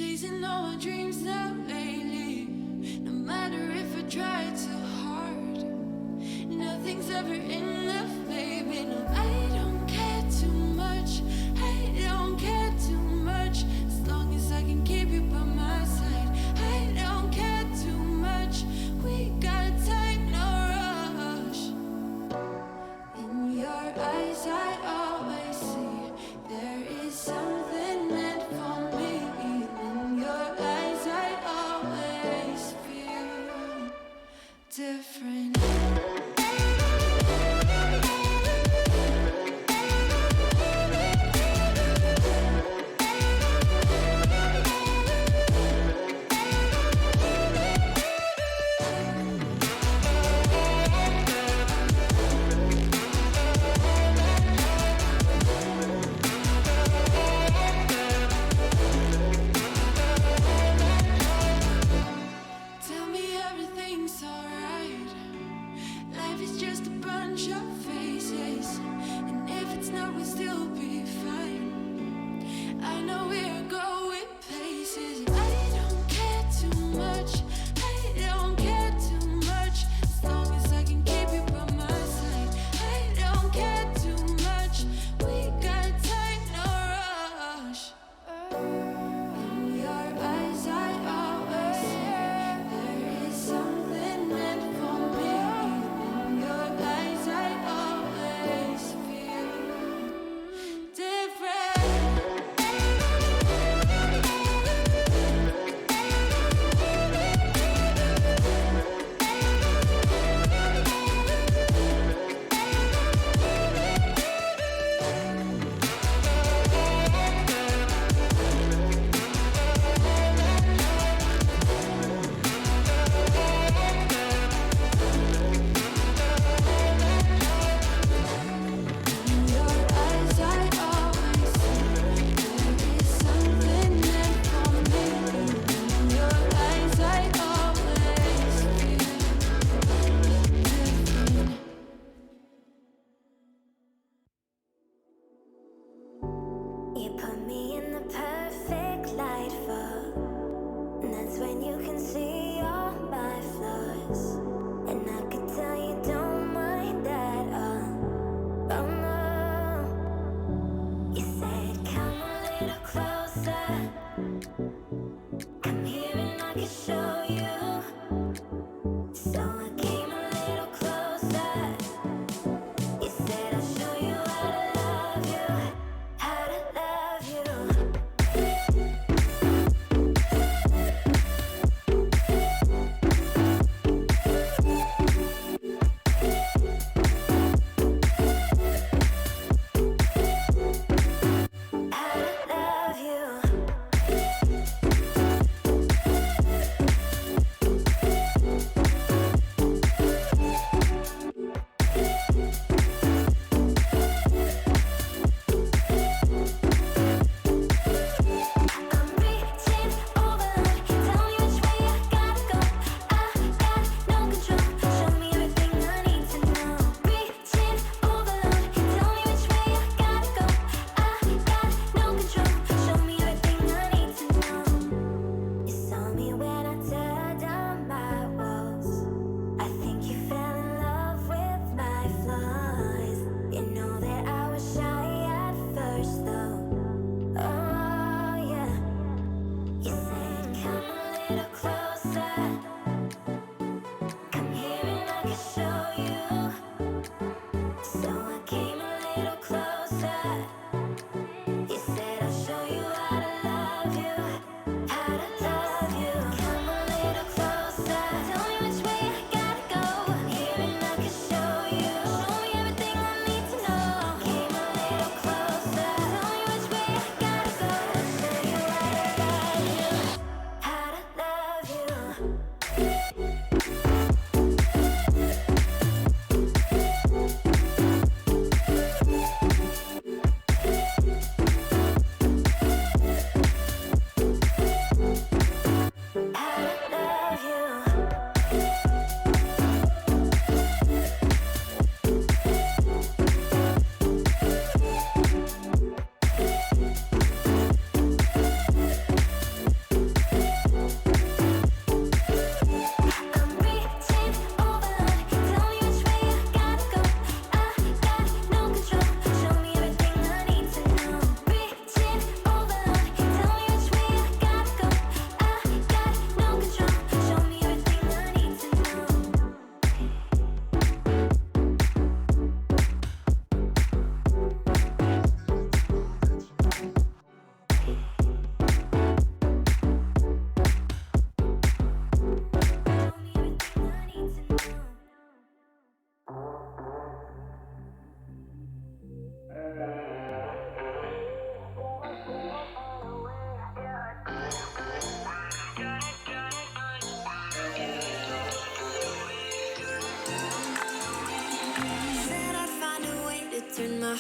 Chasing all my dreams now lately. No matter if I try too hard, nothing's ever enough, baby. No, I don't care too much. I don't care too much. As long as I can keep you by my side. I don't care too much. We got time, no rush. In your eyes I always see there is something meant for me. In your eyes I always feel different. Tell me everything's alright. Life is just a bunch of faces, and if it's not, we'll still be fine. I know we're going places. I don't care too much. I don't care too much. As long as I can keep you by my side. I don't care too much. We got time, no rush. In your eyes I always see there is something meant for me. In your eyes I always feel different. In your eyes I always see there is something meant for me. In your eyes I always feel different. You put me in the perfect light for, and that's when you can see all my flaws. And I could tell you don't mind that, oh no. You said come a little closer, come here and I can show you. So I came a little closer. You said I'll show you how to love you, how to love you.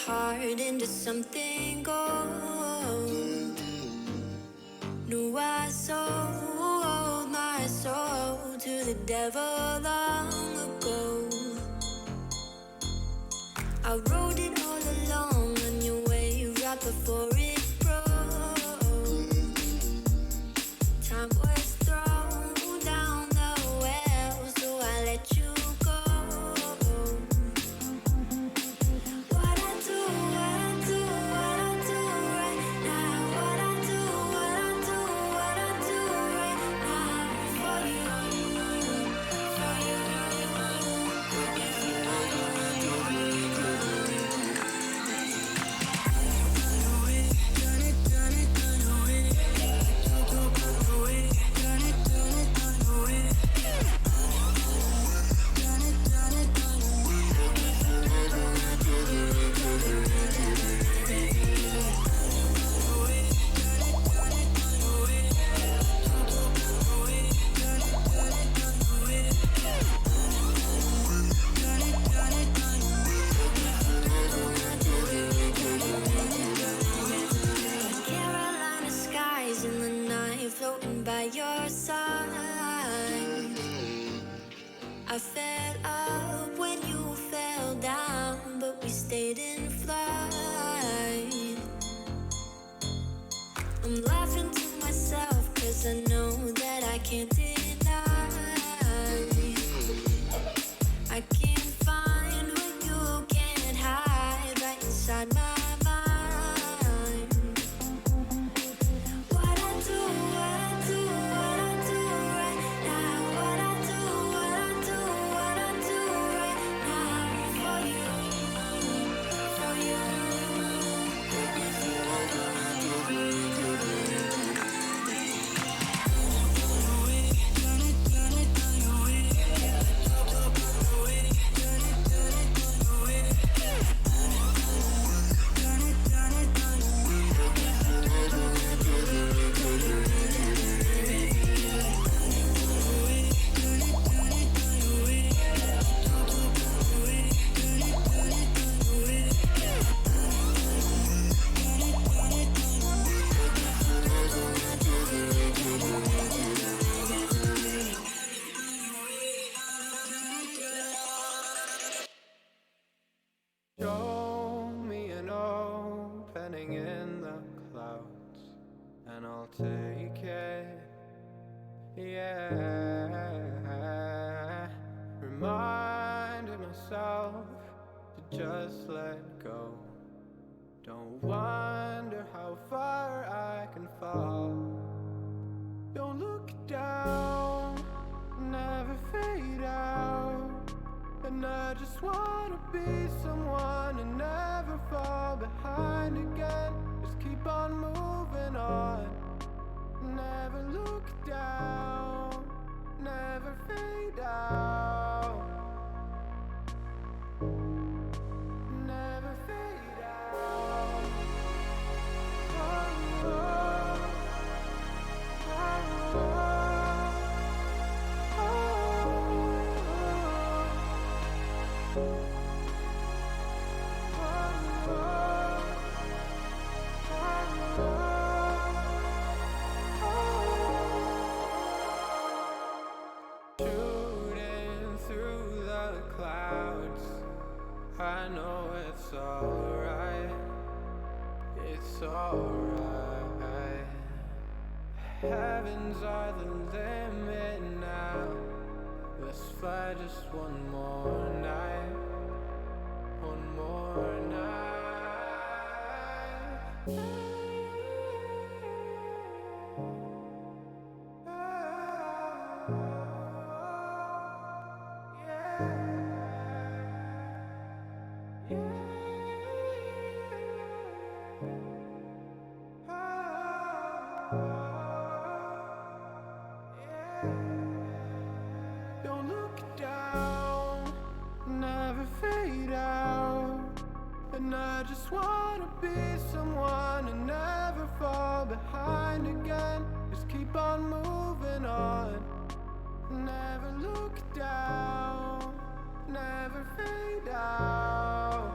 heart into something gold. No, I sold my soul to the devil long ago. I rode it all along on your way right before it broke. Time was thrown down the well, so I let you go. What I do right now. What I do right now for you, for you. Carolina skies in the night, floating by your side. I fell up when you fell down, but we stayed in flight. I'm laughing to myself, 'cause I know that I can't deny. I can't find what you can't hide right inside my mind. What I do right now. What I do right now for you, for you. Show me an opening in the clouds, and I'll take it. Yeah, reminding myself to just let go. Don't wonder how far I can fall. Don't look down, never fade out. And I just wanna be someone and never fall behind again. Just keep on moving on. Never look down, never fade out. Never fade out. Oh, oh, oh, oh. Shooting through the clouds, I know it's alright, it's alright. Heavens are the limit now. Let's fly just one more night, one more night. Don't look down, never fade out. And I just wanna be someone and never fall behind again. Just keep on moving on. Never look down, never fade out.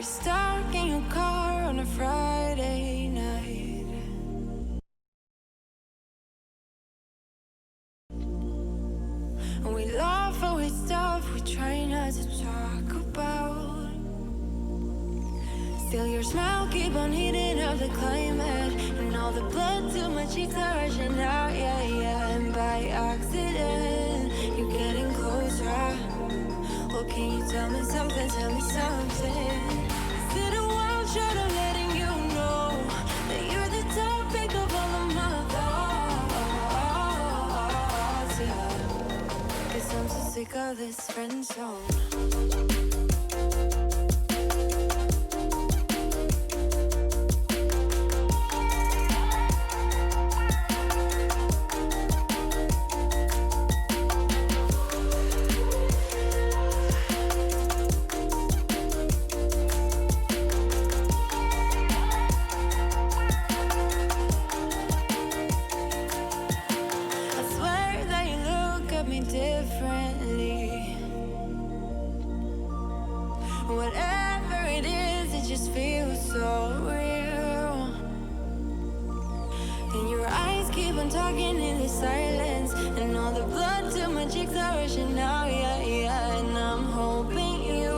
We're stuck in your car on a Friday night. And we laugh over stuff we try not to talk about. Still your smile keep on heating up the climate. And all the blood to my cheeks are rushing out, yeah, yeah. And by accident, you're getting closer. Well, can you tell me something, tell me something? Is it a wild shot of letting you know that you're the topic of all of my thoughts, yeah. 'Cause I'm so sick of this friend zone. Whatever it is, it just feels so real. And your eyes keep on talking in the silence. And all the blood to my cheeks are rushing out, yeah, yeah. And I'm hoping you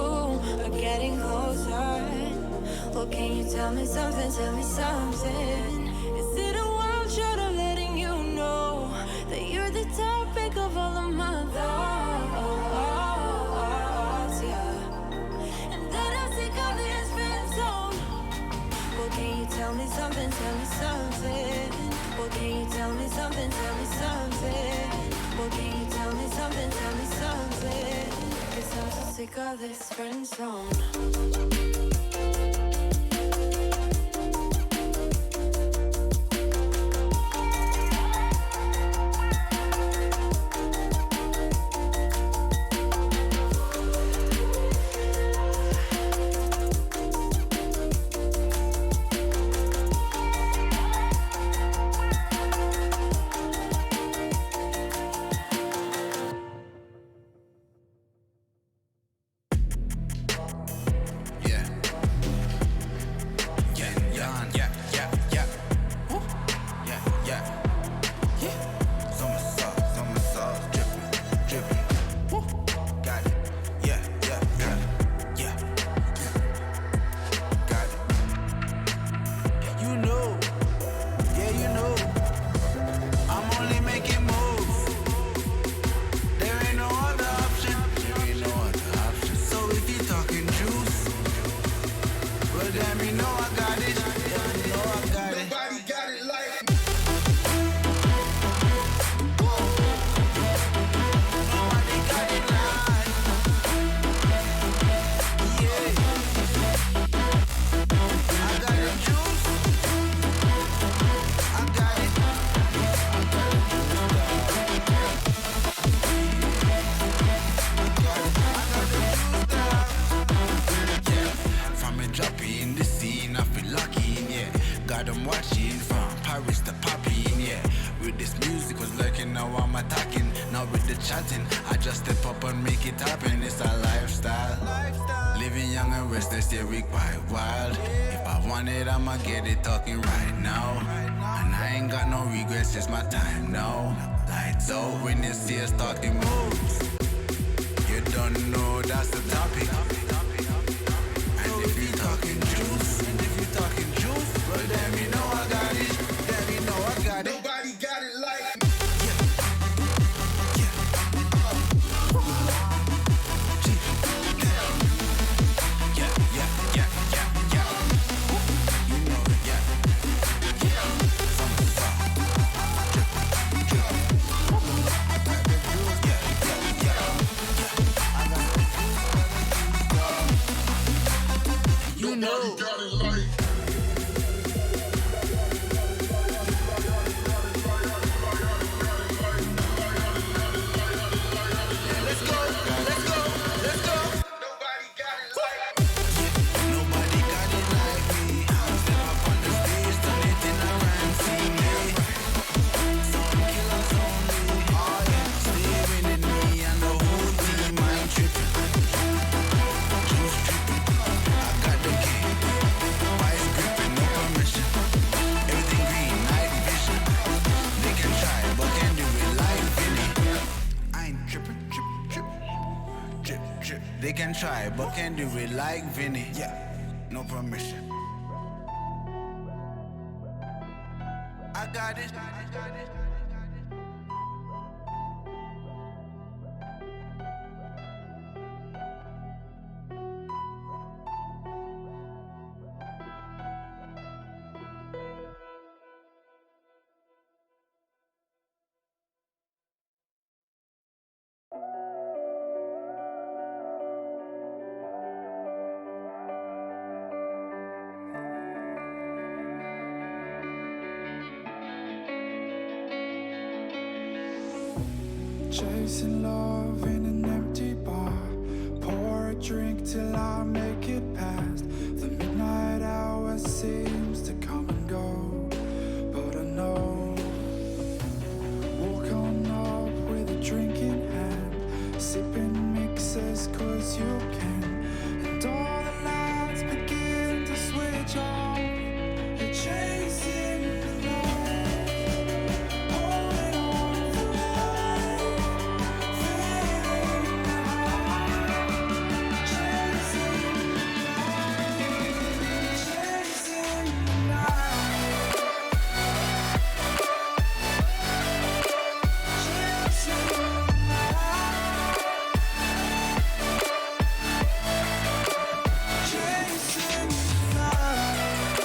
are getting closer. Well, can you tell me something, tell me something? Is it a wild shot of letting you know that you're the topic of all of my thoughts, yeah. Can you tell me something, tell me something? Well, can you tell me something, tell me something? Well, can you tell me something, tell me something? 'Cause I'm so sick of this friend zone. I just step up and make it happen. It's a lifestyle. Living young and restless, yeah, we quite wild. If I want it, I'ma get it talking right now. And I ain't got no regrets, it's my time now. Lights out when you see us talking moves. You don't know that's the topic. And if you talking juice, well then you know I got it. Then you know I got it. Nobody got it like me. I got the They can try, but can't do it like Vinny. Yeah, no permission. I got it. Chasing love in an empty bar. Pour a drink till I make it past. The midnight hour seems to come and go, but I know. Walk on up with a drink in hand, sipping mixes cause you can. And all the lights begin to switch off. You're chasing the light, holding on for life, feeling the high, chasing the light, chasing the night, chasing the night, chasing the night,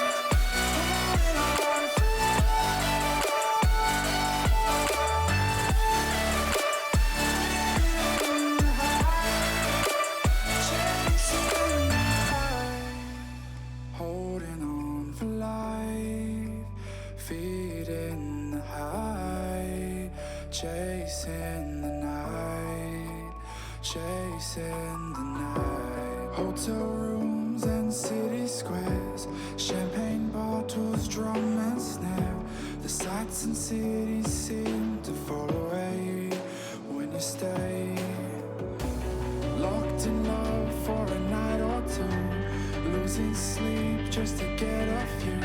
holding on for holding on for life, feeding the high, chasing the night, chasing the night. Hotel rooms and city squares, champagne bottles, drum and snare. The sights and cities seem to fall away when you stay. Locked in love for a night or two, losing sleep just to get off you.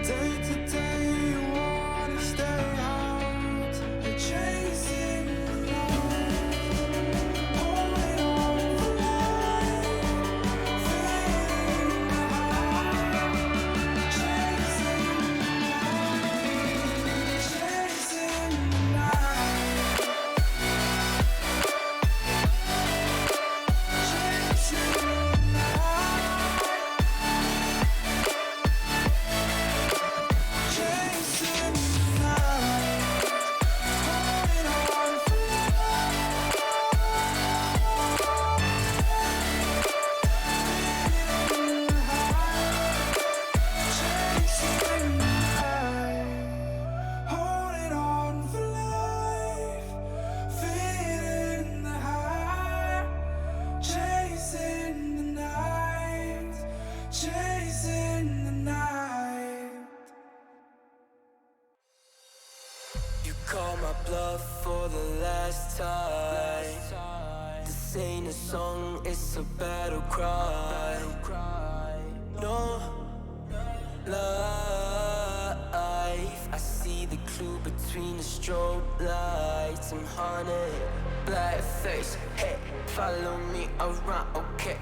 Day to day you wanna stay out, you're chasing the light, holding on for life, feeling the high, chasing the night, chasing the night, chasing the night, chasing the night, holding on for life, feeling the high, chasing the night, chasing the night. You call my bluff for the last time. This ain't a song, it's a battle cry. No life. I see the clue between the strobe lights. I'm haunted, black face. Hey, follow me around, okay?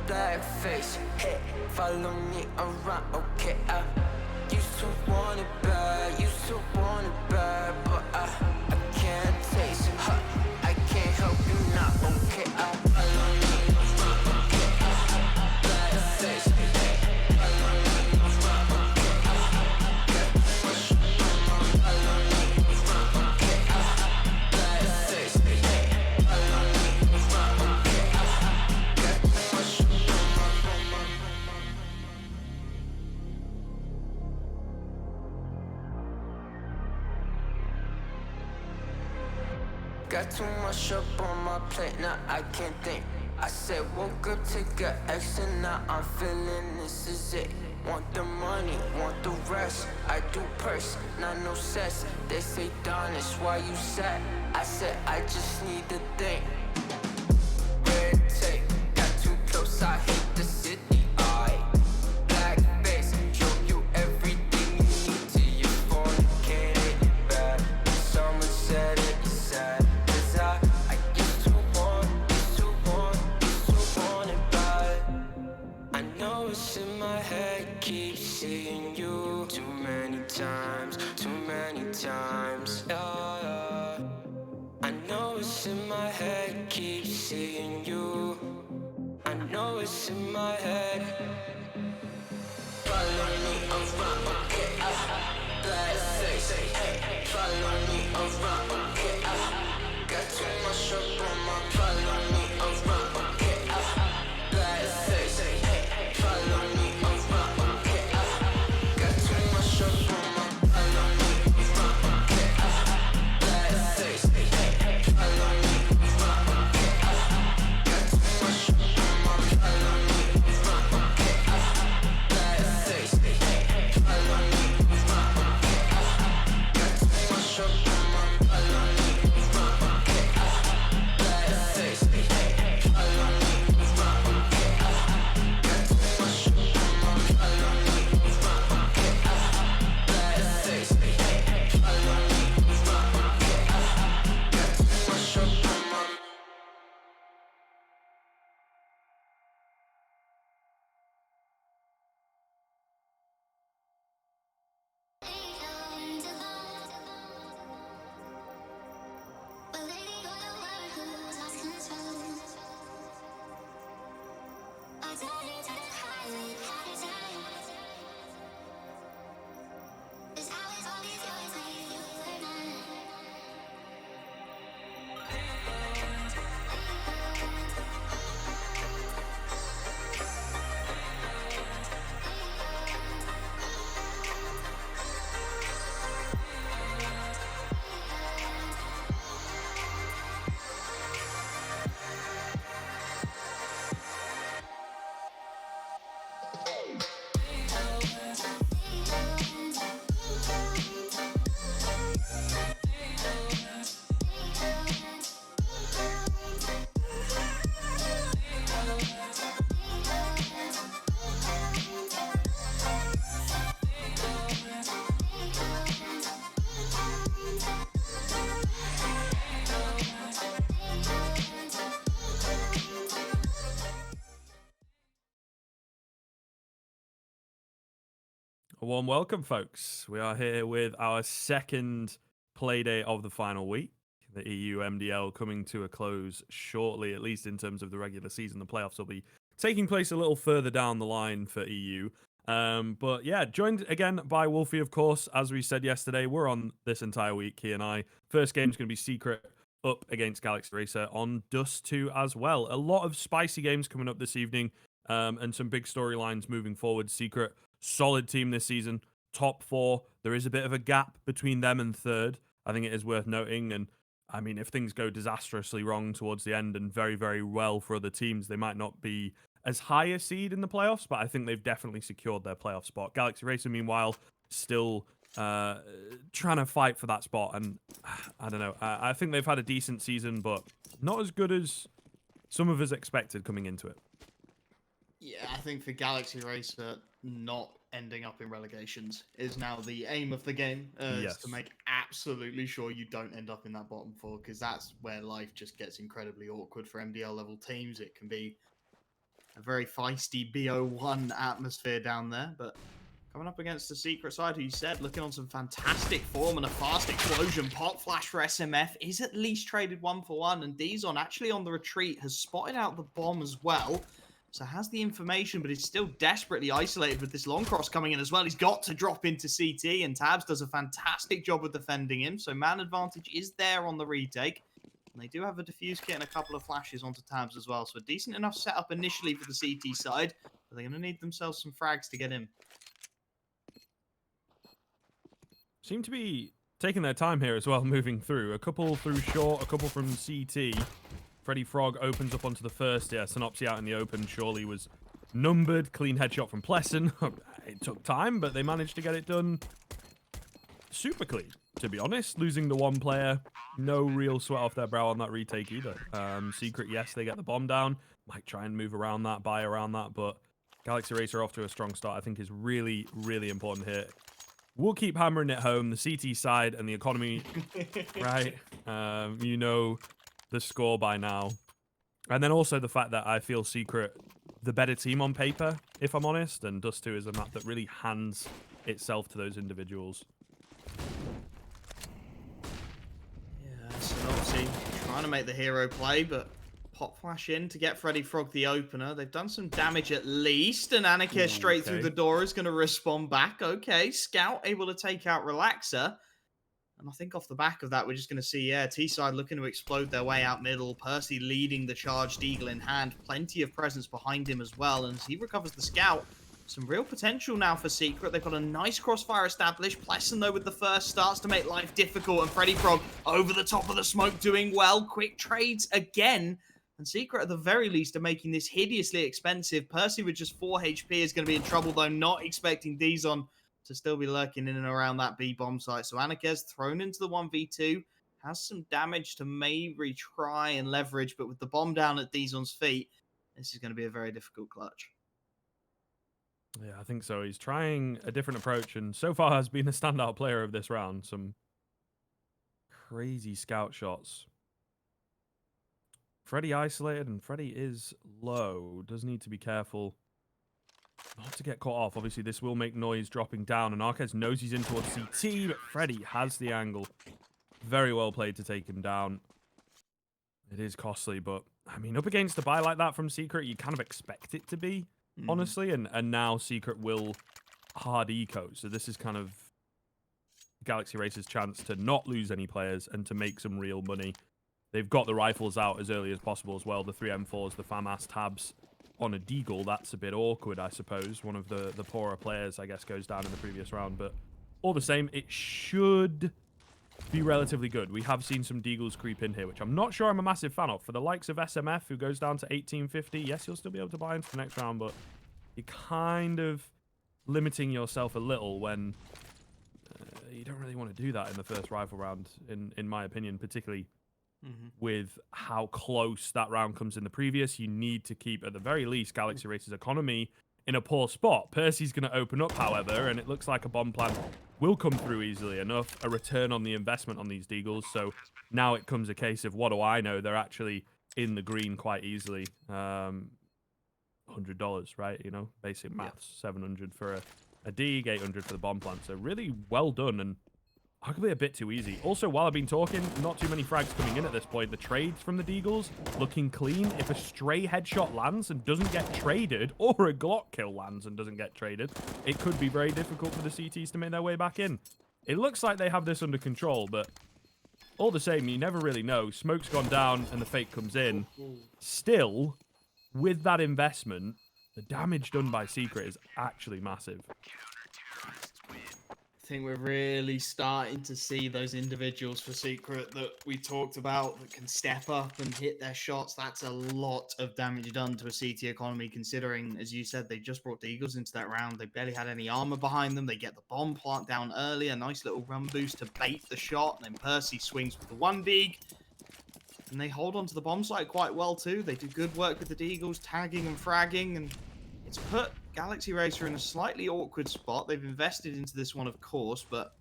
Black face. Hey, follow me around, okay? Used to want it bad, used to want it bad, but I can't taste it. I can't help you now, okay? Follow me around, okay? Black face. Hey, follow me around, okay? Follow me around, okay? Black face. Hey, follow me around, okay? Got too much up on my plate, now I can't think. I said woke up to get X and now I'm feeling this is it. Want the money, want the rest. I do purse, not no cess. They say Donis, why you sad? I said I just need to think. Red tape, got too close, I hate the city. Black face, show you everything you need till you fornicate it bad. Someone said it is sad, 'cause I used to want, used to want, used voice in my head. Follow me around, okay, black face, hey, follow me around, okay, got too much up on my, follow me around, okay, black face, hey, follow me around, okay, got too much up on my, follow me around, okay, black face, hey, follow me around, okay, got too much up on my, follow me around, okay, black face, hey, follow me around, okay, got too much up on my, follow me around, okay, black face, hey, follow me around, okay, got too much up on my, follow me around, okay, black face, hey, follow me around, okay, got too much up on my. A warm welcome, folks. We are here with our second playdate of the final week. The EU MDL coming to a close shortly, at least in terms of the regular season. The playoffs will be taking place a little further down the line for EU. But yeah, joined again by Wolfie, of course. As we said yesterday, we're on this entire week, he and I. First game's going to be Secret up against Galaxy Racer on Dust 2 as well. A lot of spicy games coming up this evening, and some big storylines moving forward. Secret, solid team this season, top 4. There is a bit of a gap between them and third. I think it is worth noting. And I mean, if things go disastrously wrong towards the end and very, very well for other teams, they might not be as high a seed in the playoffs, but I think they've definitely secured their playoff spot. Galaxy Racer, meanwhile, still trying to fight for that spot. And I don't know. I think they've had a decent season, but not as good as some of us expected coming into it. Yeah, I think for Galaxy Racer, not ending up in relegations is now the aim of the game. Yes. Is to make absolutely sure you don't end up in that bottom 4, because that's where life just gets incredibly awkward for MDL level teams. It can be a very feisty BO1 atmosphere down there, but coming up against the Secret side, who you said looking on some fantastic form and a fast explosion. Pop Flash for SMF is at least traded 1-for-1, and Dizon actually on the retreat has spotted out the bomb as well. So has the information, but is still desperately isolated with this long cross coming in as well. He's got to drop into CT, and Tabs does a fantastic job of defending him. So man advantage is there on the retake. And they do have a defuse kit and a couple of flashes onto Tabs as well. So a decent enough setup initially for the CT side, but they're going to need themselves some frags to get in. Seem to be taking their time here as well, moving through. A couple through short, a couple from CT. Freddy Frog opens up onto the first. Yeah, Synopsy out in the open surely was numbered. Clean headshot from Plessen. It took time, but they managed to get it done super clean, to be honest. Losing the one player, no real sweat off their brow on that retake either. Secret, yes, they get the bomb down. Might try and move around that, buy around that, but Galaxy Racer off to a strong start, I think, is really, really important here. We'll keep hammering it home. The CT side and the economy, right? You know the score by now. And then also the fact that I feel Secret the better team on paper, if I'm honest, and Dust 2 is a map that really hands itself to those individuals. Yeah, Synopsy trying to make the hero play, but Pop flash in to get Freddy Frog the opener. They've done some damage at least, and Anarchy straight through okay. the door is going to respond back. Okay, Scout able to take out Relaxer. And I think off the back of that, we're just going to see, T-Side looking to explode their way out middle. Percy leading the charged Eagle in hand. Plenty of presence behind him as well. And as he recovers the Scout, some real potential now for Secret. They've got a nice crossfire established. Pleasant, though, with the first starts to make life difficult. And Freddy Frog over the top of the smoke doing well. Quick trades again. And Secret, at the very least, are making this hideously expensive. Percy with just 4 HP is going to be in trouble, though. Not expecting Dizon to still be lurking in and around that B bomb site. So Anarchy's thrown into the 1v2. Has some damage to maybe try and leverage. But with the bomb down at Dizon's feet, this is going to be a very difficult clutch. Yeah, I think so. He's trying a different approach and so far has been a standout player of this round. Some crazy scout shots. Freddy isolated and Freddy is low. Does need to be careful not to get caught off. Obviously, this will make noise dropping down and Arquez knows he's in towards CT, but Freddy has the angle. Very well played to take him down. It is costly, but I mean, up against a buy like that from Secret, you kind of expect it to be. Honestly, and now Secret will hard eco. So this is kind of Galaxy Racer's chance to not lose any players and to make some real money. They've got the rifles out as early as possible as well. The 3M4s, the FAMAS tabs on a Deagle. That's a bit awkward, I suppose. One of the poorer players, I guess, goes down in the previous round. But all the same, it should be relatively good. We have seen some Deagles creep in here, which I'm not sure I'm a massive fan of. For the likes of SMF, who goes down to 1850, yes, you'll still be able to buy into the next round, but you're kind of limiting yourself a little when you don't really want to do that in the first rifle round, in my opinion, particularly with how close that round comes in the previous. You need to keep, at the very least, Galaxy Racer's economy in a poor spot. Percy's going to open up, however, and it looks like a bomb plan will come through easily enough. A return on the investment on these Deagles. So now it comes a case of, what do I know? They're actually in the green quite easily. $100, right? You know, basic maths. 700 for a Deag, 800 for the bomb plan. So really well done and arguably a bit too easy. Also, while I've been talking, not too many frags coming in at this point. The trades from the Deagles looking clean. If a stray headshot lands and doesn't get traded, or a Glock kill lands and doesn't get traded, it could be very difficult for the CTs to make their way back in. It looks like they have this under control, but all the same, you never really know. Smoke's gone down and the fake comes in. Still, with that investment, the damage done by Secret is actually massive. I think we're really starting to see those individuals for Secret that we talked about that can step up and hit their shots. That's a lot of damage done to a CT economy, considering, as you said, they just brought the Eagles into that round. They barely had any armor behind them. They get the bomb plant down early, a nice little run boost to bait the shot. And then Percy swings with the 1 Deag. And they hold on to the bomb site quite well, too. They do good work with the Deagles, tagging and fragging, and it's put Galaxy Racer in a slightly awkward spot. They've invested into this one, of course, but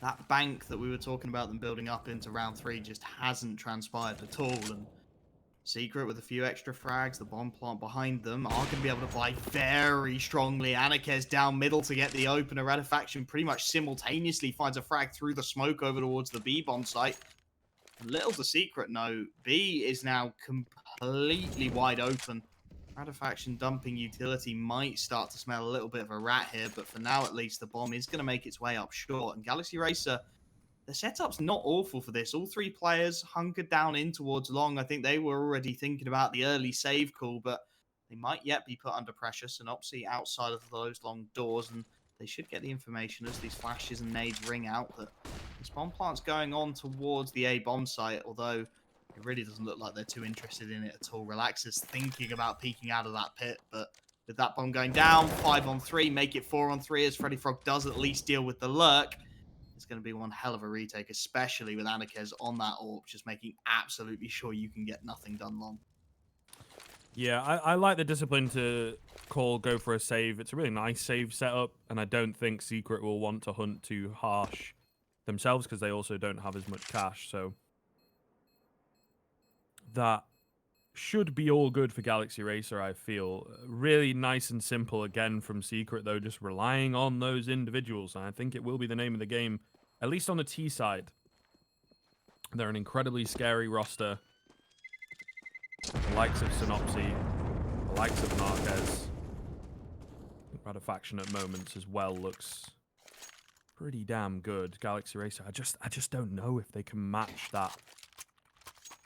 that bank that we were talking about them building up into round 3 just hasn't transpired at all. And Secret, with a few extra frags, the bomb plant behind them, are going to be able to buy very strongly. Anarchez down middle to get the opener. Redifaction pretty much simultaneously finds a frag through the smoke over towards the B bomb site. Little to Secret know, B is now completely wide open. Redifaction dumping utility might start to smell a little bit of a rat here, but for now at least the bomb is going to make its way up short. And Galaxy Racer, the setup's not awful for this. All 3 players hunkered down in towards long. I think they were already thinking about the early save call, but they might yet be put under pressure. Synopsy outside of those long doors, and they should get the information as these flashes and nades ring out that this bomb plant's going on towards the A bomb site, although it really doesn't look like they're too interested in it at all. Relaxer's thinking about peeking out of that pit, but with that bomb going down, 5 on 3, make it 4 on 3 as Freddy Frog does at least deal with the lurk. It's going to be one hell of a retake, especially with Anarchez on that AWP, just making absolutely sure you can get nothing done long. Yeah, I like the discipline to go for a save. It's a really nice save setup, and I don't think Secret will want to hunt too harsh themselves because they also don't have as much cash, so that should be all good for Galaxy Racer, I feel. Really nice and simple again from Secret, though, just relying on those individuals. And I think it will be the name of the game, at least on the T side. They're an incredibly scary roster. likes of Synopsy, the likes of Marquez. Radofaction at moments as well looks pretty damn good. Galaxy Racer, I just don't know if they can match that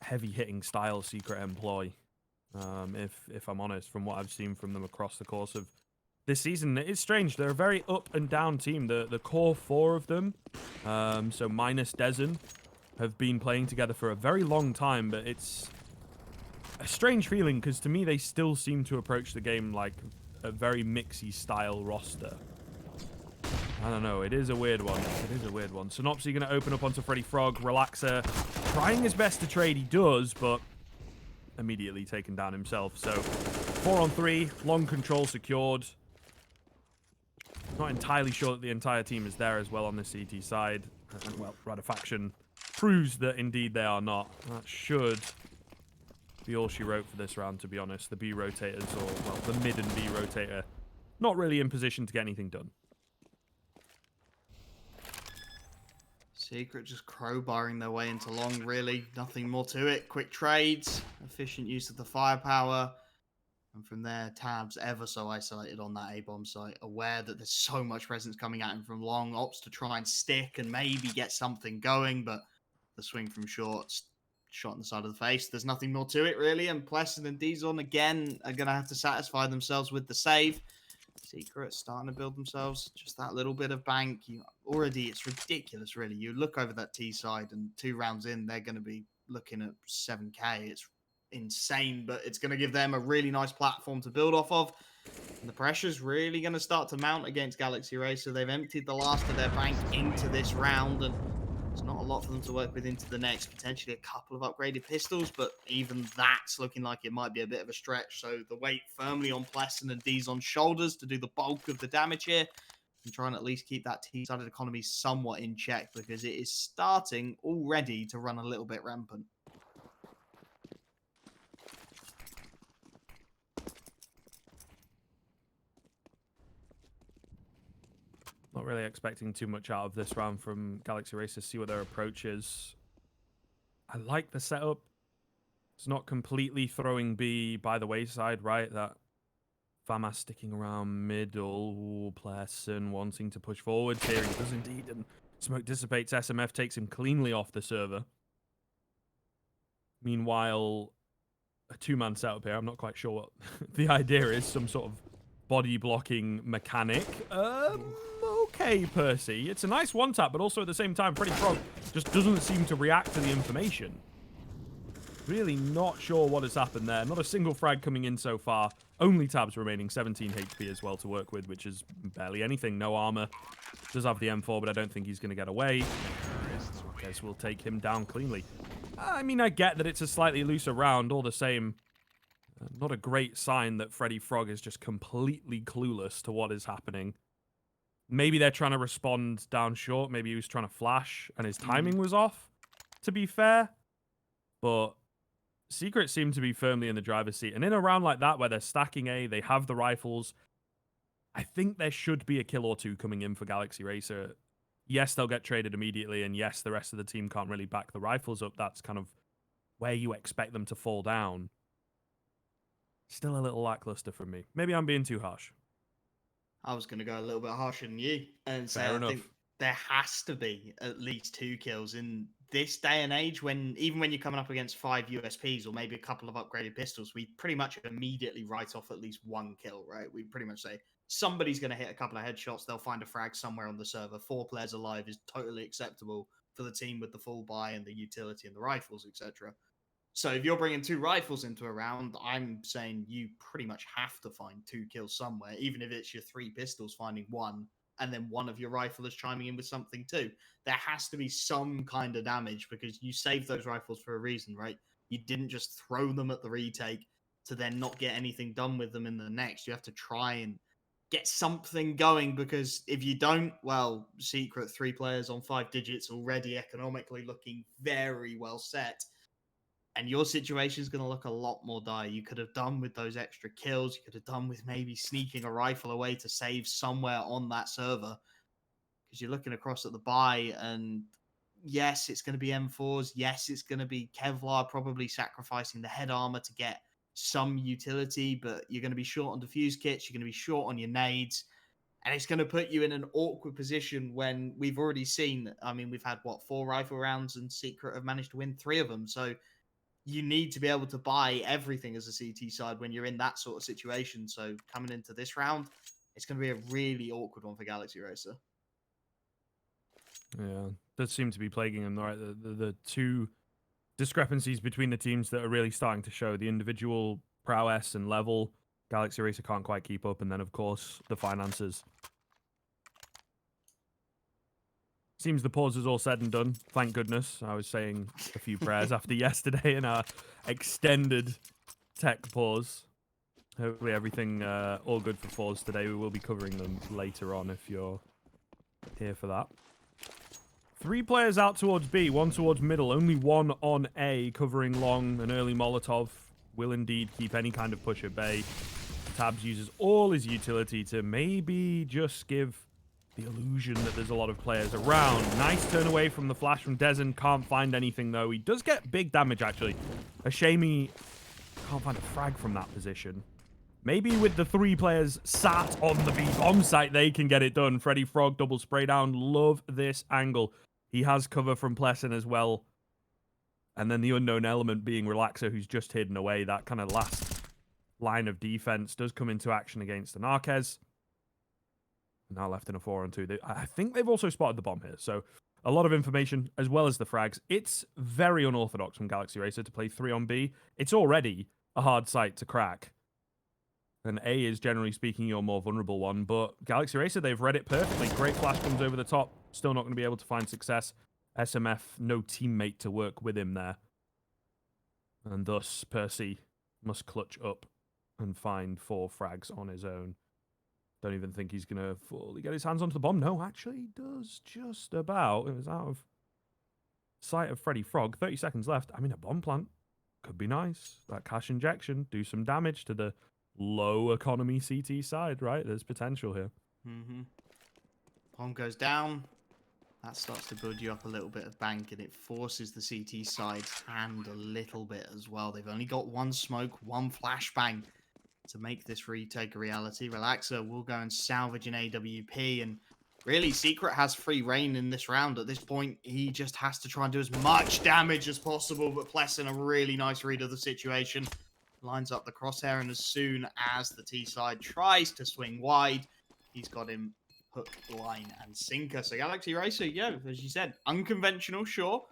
heavy hitting style Secret employ. If I'm honest, from what I've seen from them across the course of this season, it's strange. They're a very up and down team. The core four of them, so minus Dezen, have been playing together for a very long time, but it's a strange feeling because to me they still seem to approach the game like a very mixy style roster. I don't know. It is a weird one. It is a weird one. Synopsy going to open up onto Freddy Frog. Relaxer trying his best to trade. He does, but immediately taken down himself. So 4-on-3, long control secured. Not entirely sure that the entire team is there as well on the CT side. And well, Radofaction proves that indeed they are not. That should be all she wrote for this round, to be honest. The B rotators, or well, the mid and B rotator, not really in position to get anything done. Secret just crowbarring their way into long, really. Nothing more to it. Quick trades, efficient use of the firepower. And from there, Tabs ever so isolated on that A-bomb site, aware that there's so much presence coming at him from long. Opts to try and stick and maybe get something going, but the swing from short, shot in the side of the face. There's nothing more to it, really. And Pleasant and Dizon, again, are going to have to satisfy themselves with the save. Secret starting to build themselves just that little bit of bank. Already, it's ridiculous, really. You look over that T side, and 2 rounds in, they're going to be looking at 7K. It's insane, but it's going to give them a really nice platform to build off of. And the pressure's really going to start to mount against Galaxy Racer. They've emptied the last of their bank into this round, and there's not a lot for them to work with into the next. Potentially a couple of upgraded pistols, but even that's looking like it might be a bit of a stretch. So the weight firmly on Pleasant and Dizon's shoulders to do the bulk of the damage here, and try and at least keep that T-sided economy somewhat in check, because it is starting already to run a little bit rampant. Not really expecting too much out of this round from Galaxy Racer. See what their approach is. I like the setup. It's not completely throwing B by the wayside, right? That Famas sticking around middle. Pleasant wanting to push forward here. He does indeed. And smoke dissipates. SMF takes him cleanly off the server. Meanwhile, a 2-man setup here. I'm not quite sure what the idea is. Some sort of body blocking mechanic. Okay, Percy. It's a nice one-tap, but also at the same time, Freddy Frog just doesn't seem to react to the information. Really not sure what has happened there. Not a single frag coming in so far. Only Tabs remaining, 17 HP as well to work with, which is barely anything. No armor. Does have the M4, but I don't think he's going to get away. Marquez will take him down cleanly. I mean, I get that it's a slightly looser round. All the same, not a great sign that Freddy Frog is just completely clueless to what is happening. Maybe they're trying to respond down short. Maybe he was trying to flash and his timing was off, to be fair. But Secret seem to be firmly in the driver's seat. And in a round like that where they're stacking A, they have the rifles, I think there should be a kill or two coming in for Galaxy Racer. Yes, they'll get traded immediately. And yes, the rest of the team can't really back the rifles up. That's kind of where you expect them to fall down. Still a little lackluster from me. Maybe I'm being too harsh. I was going to go a little bit harsher than you and say Fair I enough. think there has to be at least 2 kills in this day and age, when even when you're coming up against 5 USPs or maybe a couple of upgraded pistols, we pretty much immediately write off at least 1 kill, right? We pretty much say somebody's going to hit a couple of headshots. They'll find a frag somewhere on the server. 4 players alive is totally acceptable for the team with the full buy and the utility and the rifles, etc. So if you're bringing 2 rifles into a round, I'm saying you pretty much have to find 2 kills somewhere, even if it's your 3 pistols finding 1, and then one of your riflers chiming in with something too. There has to be some kind of damage, because you saved those rifles for a reason, right? You didn't just throw them at the retake to then not get anything done with them in the next. You have to try and get something going, because if you don't, well, Secret 3 players on 5 digits already economically looking very well set. And your situation is going to look a lot more dire. You could have done with those extra kills. You could have done with maybe sneaking a rifle away to save somewhere on that server. Because you're looking across at the buy, and yes, it's going to be M4s. Yes, it's going to be Kevlar probably sacrificing the head armor to get some utility, but you're going to be short on defuse kits, you're going to be short on your nades, and it's going to put you in an awkward position when we've already seen, I mean, we've had, what, 4 rifle rounds, and Secret have managed to win 3 of them, so you need to be able to buy everything as a CT side when you're in that sort of situation. So coming into this round, it's going to be a really awkward one for Galaxy Racer. Yeah, does seem to be plaguing them, right? The two discrepancies between the teams that are really starting to show the individual prowess and level. Galaxy Racer can't quite keep up, and then of course the finances. Seems the pause is all said and done. Thank goodness. I was saying a few prayers after yesterday in our extended tech pause. Hopefully everything all good for pause today. We will be covering them later on if you're here for that. 3 players out towards B, 1 towards middle, only 1 on A, covering long. An early Molotov will indeed keep any kind of push at bay. Tabs uses all his utility to maybe just give the illusion that there's a lot of players around. Nice turn away from the flash from Dezen. Can't find anything, though. He does get big damage, actually. A shame he can't find a frag from that position. Maybe with the 3 players sat on the B bomb site, they can get it done. Freddy Frog double spray down. Love this angle. He has cover from Pleasant as well. And then the unknown element being Relaxer, who's just hidden away. That kind of last line of defense does come into action against Anarquez. Now left in a 4-on-2. I think they've also spotted the bomb here. So a lot of information as well as the frags. It's very unorthodox from Galaxy Racer to play 3 on B. It's already a hard site to crack. And A is, generally speaking, your more vulnerable one. But Galaxy Racer, they've read it perfectly. Great flash comes over the top. Still not going to be able to find success. SMF, no teammate to work with him there. And thus, Percy must clutch up and find 4 frags on his own. Don't even think he's going to fully get his hands onto the bomb. No, actually, he does just about. It was out of sight of Freddy Frog. 30 seconds left. I mean, a bomb plant could be nice. That cash injection, do some damage to the low economy CT side, right? There's potential here. Bomb goes down. That starts to build you up a little bit of bank, and it forces the CT side's hand a little bit as well. They've only got 1 smoke, 1 flashbang to make this retake a reality. Relaxer will go and salvage an AWP, and really Secret has free reign in this round. At this point, he just has to try and do as much damage as possible, but Pleasant, a really nice read of the situation, lines up the crosshair, and as soon as the T side tries to swing wide, he's got him hook, line, and sinker. So Galaxy Racer, yeah, as you said, unconventional, sure.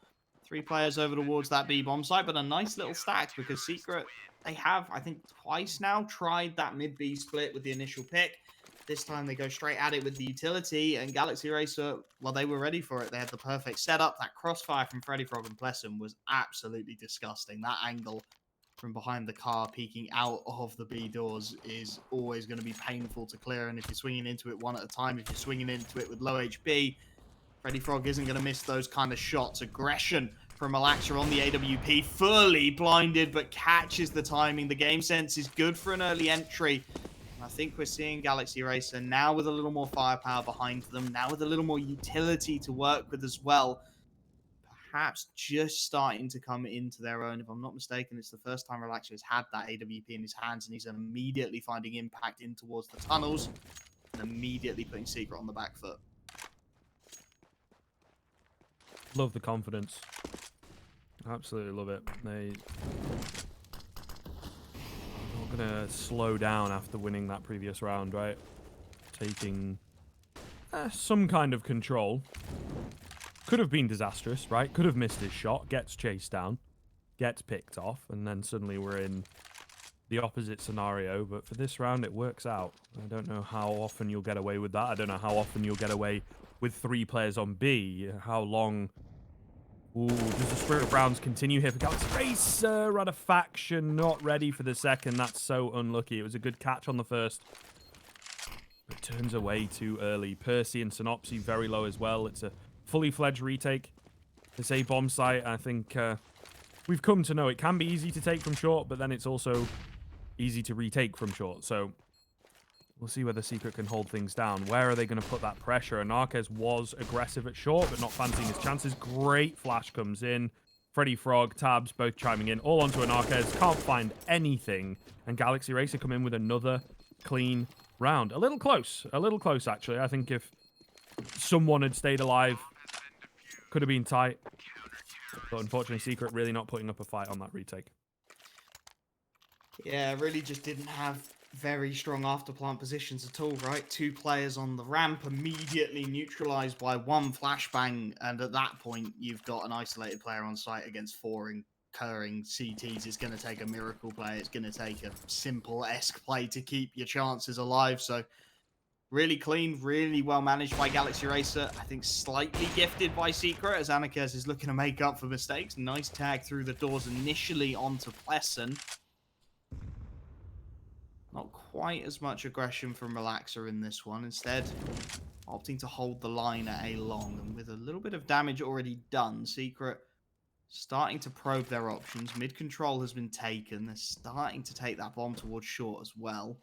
3 players over towards that B bomb site, but a nice little stack because Secret, they have, I think, twice now tried that mid-B split with the initial pick. This time they go straight at it with the utility, and Galaxy Racer, well, they were ready for it. They had the perfect setup. That crossfire from Freddy Frog and Pleasant was absolutely disgusting. That angle from behind the car peeking out of the B doors is always going to be painful to clear, and if you're swinging into it one at a time, if you're swinging into it with low HP, Freddy Frog isn't going to miss those kind of shots. Aggression from Relaxer on the AWP, fully blinded, but catches the timing. The game sense is good for an early entry. And I think we're seeing Galaxy Racer now with a little more firepower behind them, now with a little more utility to work with as well. Perhaps just starting to come into their own. If I'm not mistaken, it's the first time Relaxer has had that AWP in his hands, and he's immediately finding impact in towards the tunnels and immediately putting Secret on the back foot. Love the confidence. Absolutely love it. They're not going to slow down after winning that previous round, right? Taking some kind of control. Could have been disastrous, right? Could have missed his shot, gets chased down, gets picked off, and then suddenly we're in the opposite scenario. But for this round, it works out. I don't know how often you'll get away with that. I don't know how often you'll get away with 3 players on B. How long... Ooh, does the Spirit of Rounds continue here for Galaxy Racer? Radifaction not ready for the second. That's so unlucky. It was a good catch on the first. But turns away too early. Percy and Synopsy very low as well. It's a fully fledged retake. This A bomb site, I think we've come to know it can be easy to take from short, but then it's also easy to retake from short. So we'll see whether Secret can hold things down. Where are they going to put that pressure? Anarquez was aggressive at short, but not fancying his chances. Great flash comes in. Freddy Frog, Tabs, both chiming in. All onto an Arquez. Can't find anything. And Galaxy Racer come in with another clean round. A little close, actually. I think if someone had stayed alive, could have been tight. But unfortunately, Secret really not putting up a fight on that retake. Yeah, really just didn't have very strong afterplant positions at all, right? 2 players on the ramp, immediately neutralized by 1 flashbang, and at that point, you've got an isolated player on site against 4 incurring CTs. It's going to take a miracle play. It's going to take a simple-esque play to keep your chances alive. So really clean, really well managed by Galaxy Racer. I think slightly gifted by Secret as Anarchus is looking to make up for mistakes. Nice tag through the doors initially onto Plessen. Not quite as much aggression from Relaxer in this one. Instead, opting to hold the line at A long. And with a little bit of damage already done, Secret starting to probe their options. Mid control has been taken. They're starting to take that bomb towards short as well.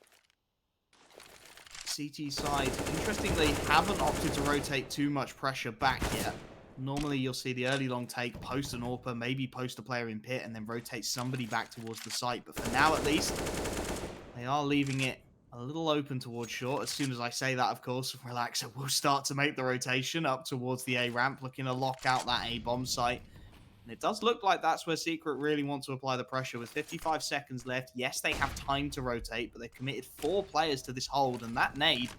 CT side, interestingly, haven't opted to rotate too much pressure back yet. Normally, you'll see the early long take, post an AWPer, maybe post a player in pit, and then rotate somebody back towards the site. But for now, at least, they are leaving it a little open towards short. As soon as I say that, of course, Relaxer will start to make the rotation up towards the A ramp, looking to lock out that A bomb site. And it does look like that's where Secret really want to apply the pressure. With 55 seconds left, yes, they have time to rotate, but they've committed 4 players to this hold, and that nade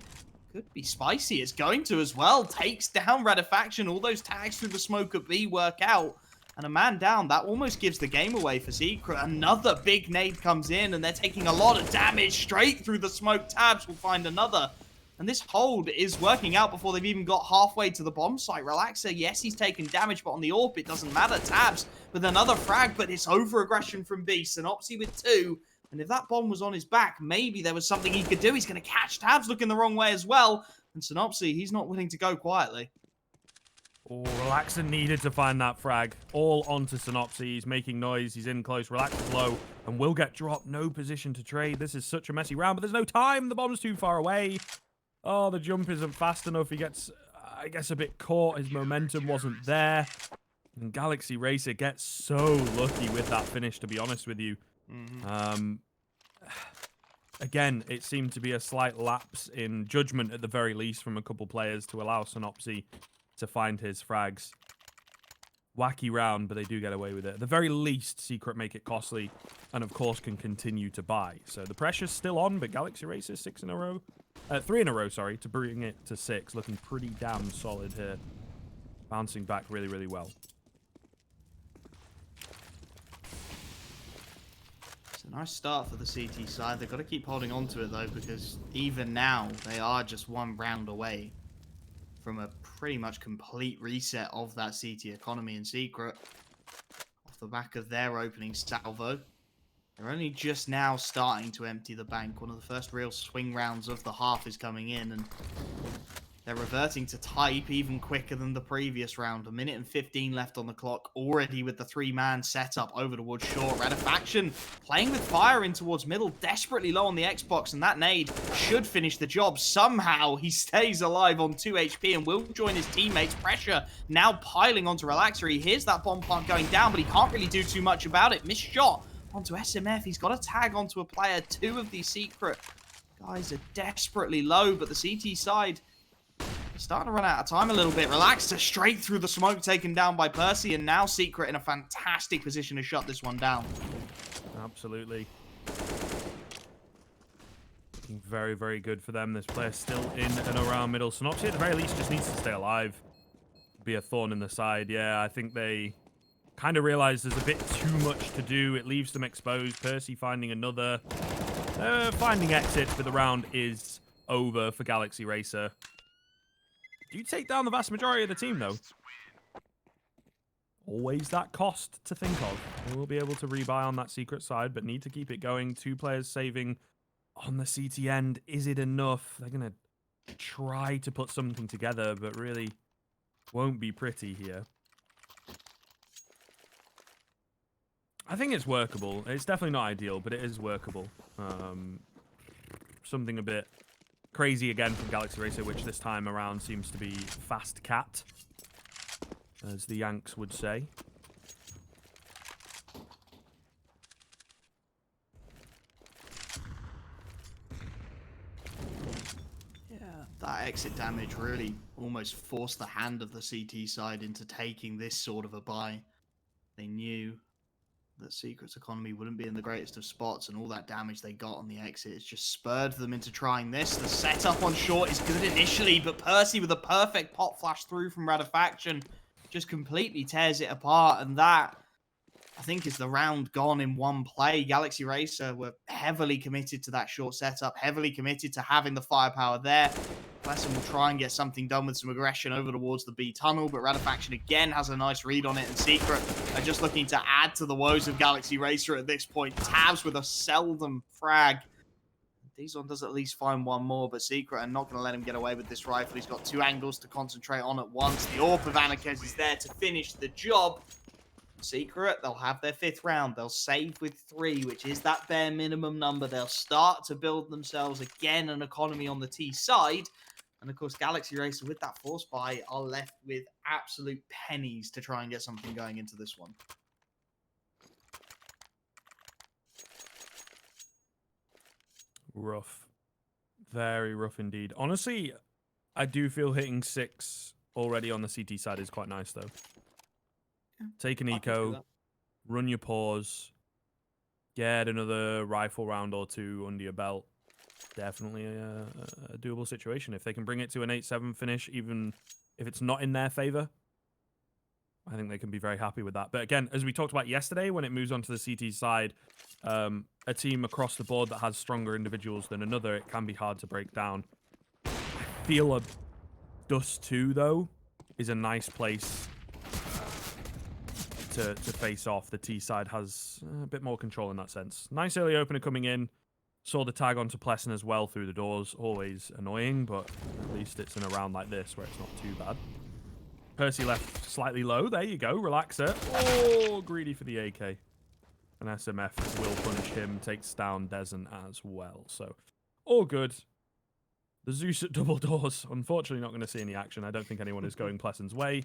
could be spicy. It's going to as well. Takes down Rarefaction. All those tags through the smoke at B work out. And a man down, that almost gives the game away for Secret. Another big nade comes in, and they're taking a lot of damage straight through the smoke. Tabs will find another. And this hold is working out before they've even got halfway to the bomb site. Relaxer, yes, he's taken damage, but on the AWP, it doesn't matter. Tabs with another frag, but it's over-aggression from B. Synopsy with 2. And if that bomb was on his back, maybe there was something he could do. He's going to catch Tabs looking the wrong way as well. And Synopsy, he's not willing to go quietly. Oh, Relaxer needed to find that frag. All onto Synopsy. He's making noise. He's in close. Relaxer's low and will get dropped. No position to trade. This is such a messy round, but there's no time. The bomb's too far away. Oh, the jump isn't fast enough. He gets, I guess, a bit caught. His momentum wasn't there. And Galaxy Racer gets so lucky with that finish, to be honest with you. Again, it seemed to be a slight lapse in judgment, at the very least, from a couple players to allow Synopsy to find his frags. Wacky round, but they do get away with it. At the very least, Secret make it costly, and of course can continue to buy. So the pressure's still on, but Galaxy Racer 3 in a row, sorry, to bring it to 6. Looking pretty damn solid here. Bouncing back really, really well. It's a nice start for the CT side. They've got to keep holding on to it, though, because even now, they are just 1 round away from a pretty much complete reset of that CT economy in Secret. Off the back of their opening salvo, they're only just now starting to empty the bank. One of the first real swing rounds of the half is coming in, and they're reverting to type even quicker than the previous round. 1 minute and 15 left on the clock, already with the 3-man setup over towards short. Rarefaction playing with fire in towards middle, desperately low on the Xbox, and that nade should finish the job. Somehow he stays alive on 2 HP and will join his teammates. Pressure now piling onto Relaxer. He hears that bomb plant going down, but he can't really do too much about it. Missed shot onto SMF. He's got a tag onto a player. 2 of these Secret guys are desperately low, but the CT side starting to run out of time a little bit. Relaxer straight through the smoke, taken down by Percy, and now Secret in a fantastic position to shut this one down. Absolutely. Looking very, very good for them. This player's still in and around middle. Synopsy, at the very least, just needs to stay alive. Be a thorn in the side. Yeah, I think they kind of realize there's a bit too much to do. It leaves them exposed. Percy finding another. Finding exits, but the round is over for Galaxy Racer. Do you take down the vast majority of the team, though? Always that cost to think of. They will be able to rebuy on that Secret side, but need to keep it going. 2 players saving on the CT end. Is it enough? They're going to try to put something together, but really won't be pretty here. I think it's workable. It's definitely not ideal, but it is workable. Something a bit crazy again from Galaxy Racer, which this time around seems to be fast cat, as the Yanks would say. that exit damage really almost forced the hand of the CT side into taking this sort of a buy. They knew that Secret's economy wouldn't be in the greatest of spots, and all that damage they got on the exit has just spurred them into trying this. The setup on short is good initially, but Percy with a perfect pop flash through from Radofaction just completely tears it apart, and that, I think, is the round gone in one play. Galaxy Racer were heavily committed to that short setup, heavily committed to having the firepower there. Pleasant will try and get something done with some aggression over towards the B tunnel, but Radofaction again has a nice read on it, and Secret are just looking to add to the woes of Galaxy Racer at this point. Tabs with a seldom frag. Dizon does at least find one more, but Secret are not going to let him get away with this rifle. He's got 2 angles to concentrate on at once. The AWP of Anarchez is there to finish the job. Secret, they'll have their 5th round. They'll save with 3, which is that bare minimum number. They'll start to build themselves again an economy on the T side. And of course, Galaxy Racer with that force buy are left with absolute pennies to try and get something going into this one. Rough. Very rough indeed. Honestly, I do feel hitting 6 already on the CT side is quite nice, though. Take an eco, run your pause, get another rifle round or 2 under your belt. Definitely a doable situation. If they can bring it to an 8-7 finish, even if it's not in their favor, I think they can be very happy with that. But again, as we talked about yesterday, when it moves on to the CT side, a team across the board that has stronger individuals than another, it can be hard to break down. I feel a Dust 2, though, is a nice place to face off. The T side has a bit more control in that sense. Nice early opener coming in. Saw the tag onto Pleasant as well through the doors. Always annoying, but at least it's in a round like this where it's not too bad. Percy left slightly low. There you go. Relaxer. Oh, greedy for the AK. And SMF will punish him. Takes down Dezen as well. So, all good. The Zeus at double doors. Unfortunately, not going to see any action. I don't think anyone is going Pleasant's way.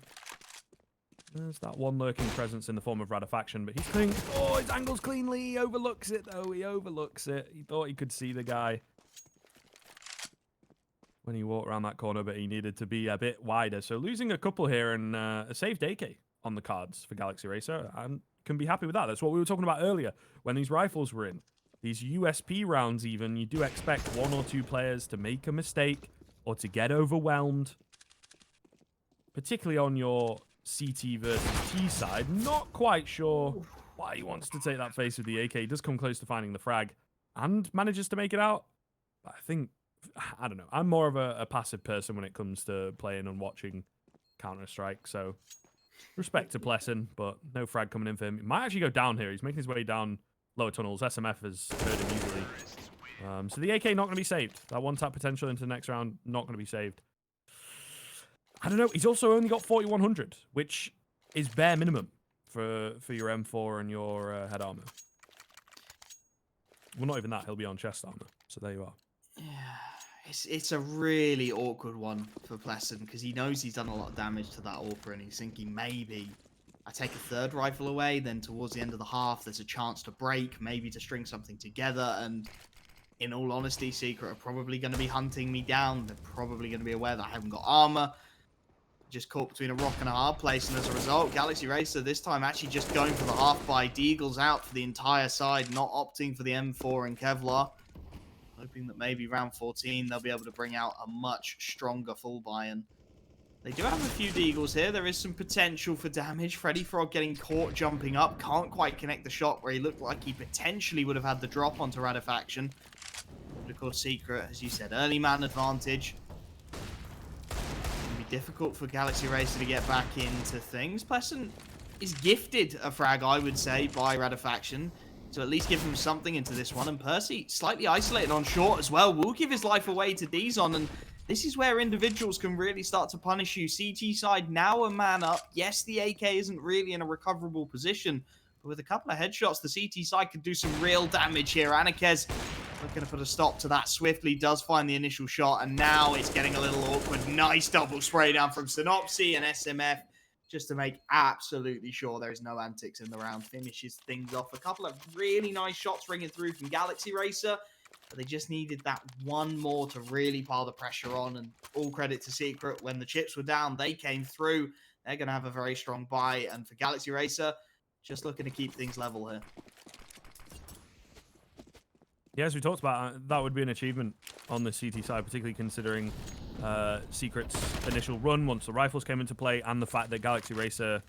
There's that one lurking presence in the form of Radofaction, but he's clean. Oh, his angle's cleanly. He overlooks it, though. He overlooks it. He thought he could see the guy when he walked around that corner, but he needed to be a bit wider. So losing a couple here and a saved AK on the cards for Galaxy Racer. I can be happy with that. That's what we were talking about earlier when these rifles were in. These USP rounds even, you do expect 1 or 2 players to make a mistake or to get overwhelmed, particularly on your CT versus T side. Not quite sure why he wants to take that face with the AK. He does come close to finding the frag and manages to make it out. But I think, I don't know. I'm more of a passive person when it comes to playing and watching Counter-Strike. So respect to Pleasant, but no frag coming in for him. He might actually go down here. He's making his way down lower tunnels. SMF has heard him easily. So the AK not going to be saved. That one tap potential into the next round, not going to be saved. I don't know. He's also only got 4100, which is bare minimum for your M4 and your head armor. Well, not even that. He'll be on chest armor. So there you are. Yeah, it's a really awkward one for Pleasant because he knows he's done a lot of damage to that AWP, and he's thinking maybe I take a 3rd rifle away, then towards the end of the half, there's a chance to break, maybe to string something together. And in all honesty, Secret are probably going to be hunting me down. They're probably going to be aware that I haven't got armor. Just caught between a rock and a hard place, and as a result, Galaxy Racer this time actually just going for the half buy. Deagle's out for the entire side, not opting for the M4 and Kevlar. Hoping that maybe round 14 they'll be able to bring out a much stronger full buy. And they do have a few Deagles here. There is some potential for damage. Freddy Frog getting caught jumping up. Can't quite connect the shot where he looked like he potentially would have had the drop onto Radofaction. But of course, Secret, as you said, early man advantage. Difficult for Galaxy Racer to get back into things. Pleasant is gifted a frag, I would say, by Radofaction to at least give him something into this one. And Percy, slightly isolated on short as well, will give his life away to Dizon. And this is where individuals can really start to punish you. CT side now a man up. Yes, the AK isn't really in a recoverable position, but with a couple of headshots, the CT side could do some real damage here. Anarchez looking to put a stop to that swiftly, does find the initial shot, and now it's getting a little awkward. Nice double spray down from Synopsy, and SMF, just to make absolutely sure there is no antics in the round, finishes things off. A couple of really nice shots ringing through from Galaxy Racer, But they just needed that one more to really pile the pressure on. And all credit to Secret. When the chips were down, they came through. They're going to have a very strong buy. And for Galaxy Racer, just looking to keep things level here. Yeah, as we talked about, that would be an achievement on the CT side, particularly considering Secret's initial run once the rifles came into play, and the fact that Galaxy Racer,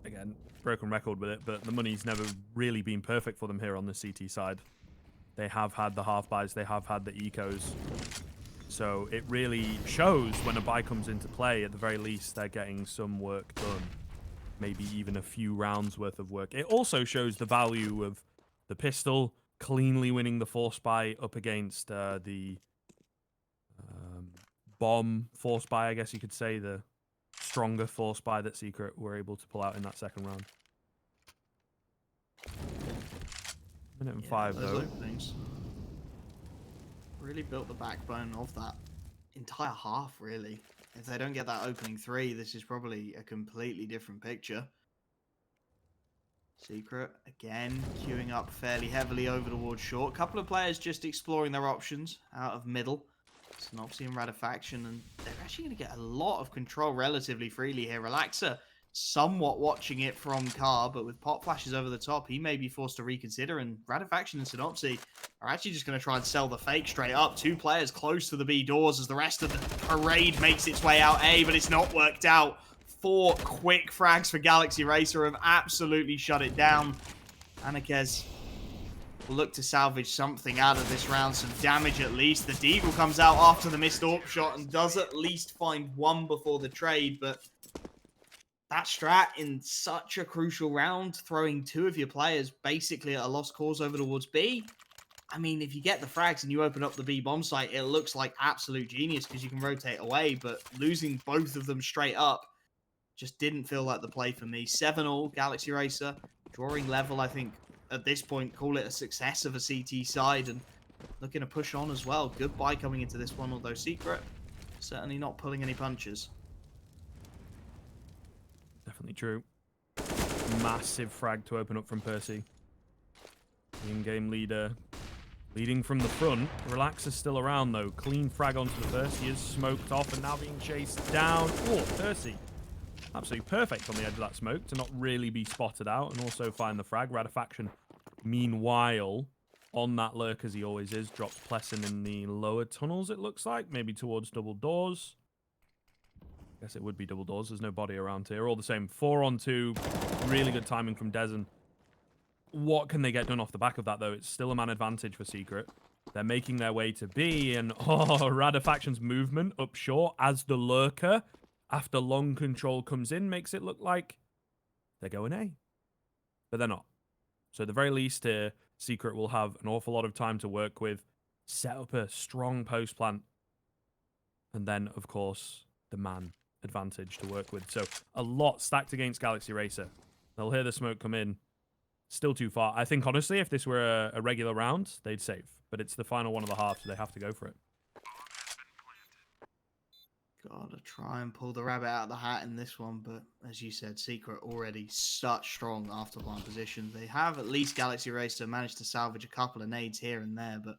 again, broken record with it, but the money's never really been perfect for them here on the CT side. They have had the half buys, they have had the ecos. So it really shows when a buy comes into play. At the very least, they're getting some work done. Maybe even a few rounds worth of work. It also shows the value of the pistol cleanly winning the force buy up against the bomb force buy, I guess you could say, the stronger force buy that Secret were able to pull out in that second round. Minute and 5 those though. Openings really built the backbone of that entire half, really. If they don't get that opening 3, this is probably a completely different picture. Secret, again, queuing up fairly heavily over towards short. Couple of players just exploring their options out of middle. Synopsy and Radofaction, and they're actually going to get a lot of control relatively freely here. Relaxer somewhat watching it from Car, but with pop flashes over the top, he may be forced to reconsider, and Radofaction and Synopsy are actually just going to try and sell the fake straight up. 2 players close to the B doors as the rest of the parade makes its way out A, but it's not worked out. 4 quick frags for Galaxy Racer have absolutely shut it down. Anakez will look to salvage something out of this round, some damage at least. The Deagle comes out after the missed AWP shot and does at least find 1 before the trade, but that strat in such a crucial round, throwing 2 of your players basically at a lost cause over towards B. I mean, if you get the frags and you open up the B bomb site, it looks like absolute genius because you can rotate away, but losing both of them straight up just didn't feel like the play for me. 7-all, Galaxy Racer, drawing level, I think, at this point, call it a success of a CT side, and looking to push on as well. Good buy coming into this one, although Secret certainly not pulling any punches. Definitely true. Massive frag to open up from Percy. The in-game leader leading from the front. Relax is still around, though. Clean frag onto the first. He is smoked off and now being chased down. Oh, Percy. Absolutely perfect on the edge of that smoke to not really be spotted out and also find the frag. Radofaction, meanwhile, on that lurk as he always is, drops Plessin in the lower tunnels, it looks like. Maybe towards double doors. I guess it would be double doors. There's no body around here. All the same, 4-on-2. Really good timing from Dezen. What can they get done off the back of that, though? It's still a man advantage for Secret. They're making their way to B, and Radofaction's movement up short as the lurker after long control comes in makes it look like they're going A. But they're not. So at the very least here, Secret will have an awful lot of time to work with, set up a strong post plant, and then, of course, the man advantage to work with. So a lot stacked against Galaxy Racer. They'll hear the smoke come in. Still too far. I think, honestly, if this were a regular round, they'd save. But it's the final one of the half, so they have to go for it. Gotta try and pull the rabbit out of the hat in this one, but as you said, Secret already such strong after plant positions. They have at least Galaxy Racer managed to salvage a couple of nades here and there, but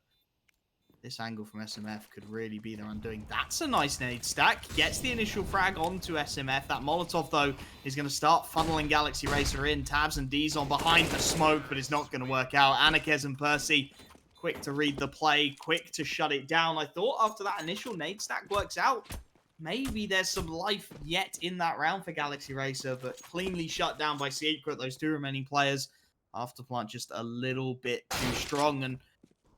this angle from SMF could really be their undoing. That's a nice nade stack. Gets the initial frag onto SMF. That Molotov, though, is going to start funneling Galaxy Racer in. Tabs and D's on behind the smoke, but it's not going to work out. Anakez and Percy, quick to read the play, quick to shut it down. I thought after that initial nade stack works out, maybe there's some life yet in that round for Galaxy Racer, but cleanly shut down by Secret. Those 2 remaining players, after plant just a little bit too strong. And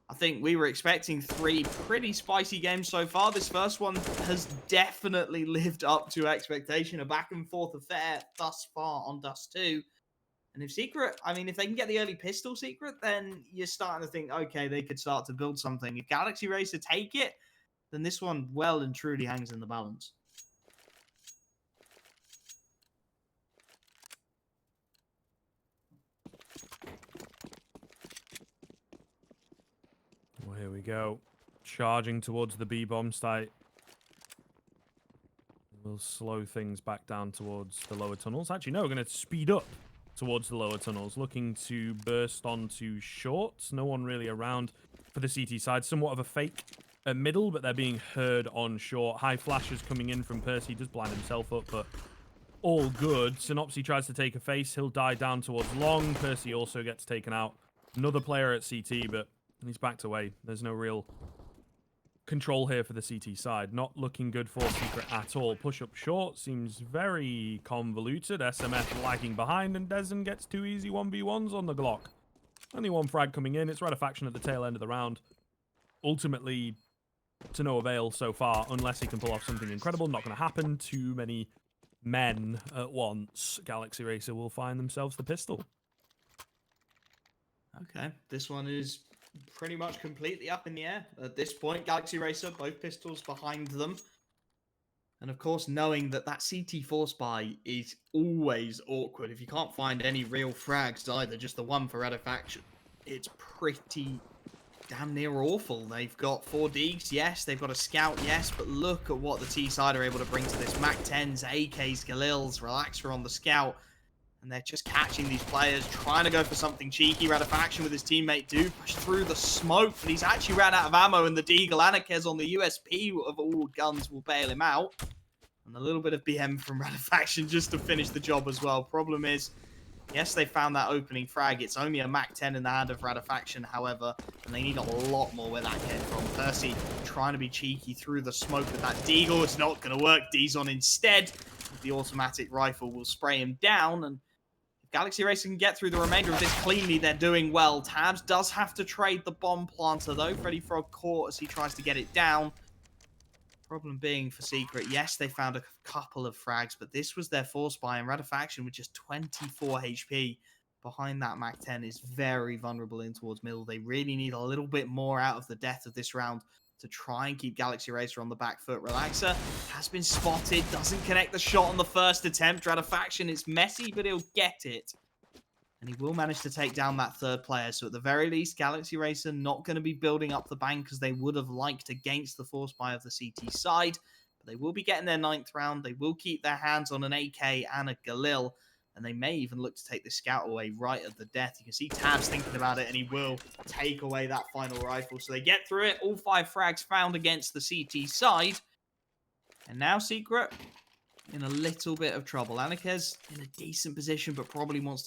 I think we were expecting 3 pretty spicy games so far. This first one has definitely lived up to expectation. A back and forth affair thus far on Dust 2. And if Secret, I mean, if they can get the early pistol Secret, then you're starting to think, okay, they could start to build something. If Galaxy Racer take it, then this one well and truly hangs in the balance. Well, here we go. Charging towards the B-bomb site. We'll slow things back down towards the lower tunnels. Actually, no, we're going to speed up towards the lower tunnels, looking to burst onto shorts. No one really around for the CT side. Somewhat of a fake at middle, but they're being heard on short. High flashes coming in from Percy. He does blind himself up, but all good. Synopsy tries to take a face. He'll die down towards long. Percy also gets taken out. Another player at CT, but he's backed away. There's no real control here for the CT side. Not looking good for Secret at all. Push up short seems very convoluted. SMF lagging behind, and Dezen gets 2 easy 1v1s on the Glock. Only 1 frag coming in. It's Rarefaction at the tail end of the round. Ultimately, to no avail so far, unless he can pull off something incredible. Not going to happen. Too many men at once. Galaxy Racer will find themselves the pistol. Okay, this one is pretty much completely up in the air at this point. Galaxy Racer, both pistols behind them. And of course, knowing that that CT4 spy is always awkward. If you can't find any real frags either, just the one for Rarefaction, it's pretty damn near awful. They've got 4 Deegs, yes. They've got a Scout, yes. But look at what the T-side are able to bring to this. MAC-10s, AKs, Galils, Relaxer on the Scout. And they're just catching these players, trying to go for something cheeky. Rarefaction with his teammate do push through the smoke, but he's actually ran out of ammo, and the Deagle Anarchez on the USP of all guns will bail him out. And a little bit of BM from Rarefaction just to finish the job as well. Problem is, yes, they found that opening frag. It's only a MAC-10 in the hand of Rarefaction, however, and they need a lot more where that came from. Percy trying to be cheeky through the smoke with that Deagle. It's not going to work. Dizon instead, with the automatic rifle, will spray him down, and Galaxy Racer can get through the remainder of this cleanly. They're doing well. Tabs does have to trade the bomb planter, though. Freddy Frog caught as he tries to get it down. Problem being for Secret, yes, they found a couple of frags, but this was their 4 spy, and Rarefaction with just 24 HP behind that MAC-10 is very vulnerable in towards middle. They really need a little bit more out of the death of this round to try and keep Galaxy Racer on the back foot. Relaxer has been spotted, doesn't connect the shot on the first attempt. Rarefaction is messy, but he'll get it. And he will manage to take down that 3rd player. So at the very least, Galaxy Racer not going to be building up the bank as they would have liked against the 4 spy of the CT side. But they will be getting their 9th round. They will keep their hands on an AK and a Galil. And they may even look to take the Scout away right at the death. You can see Tabs thinking about it, and he will take away that final rifle. So they get through it. All 5 frags found against the CT side. And now Secret in a little bit of trouble. Anarchez in a decent position, but probably wants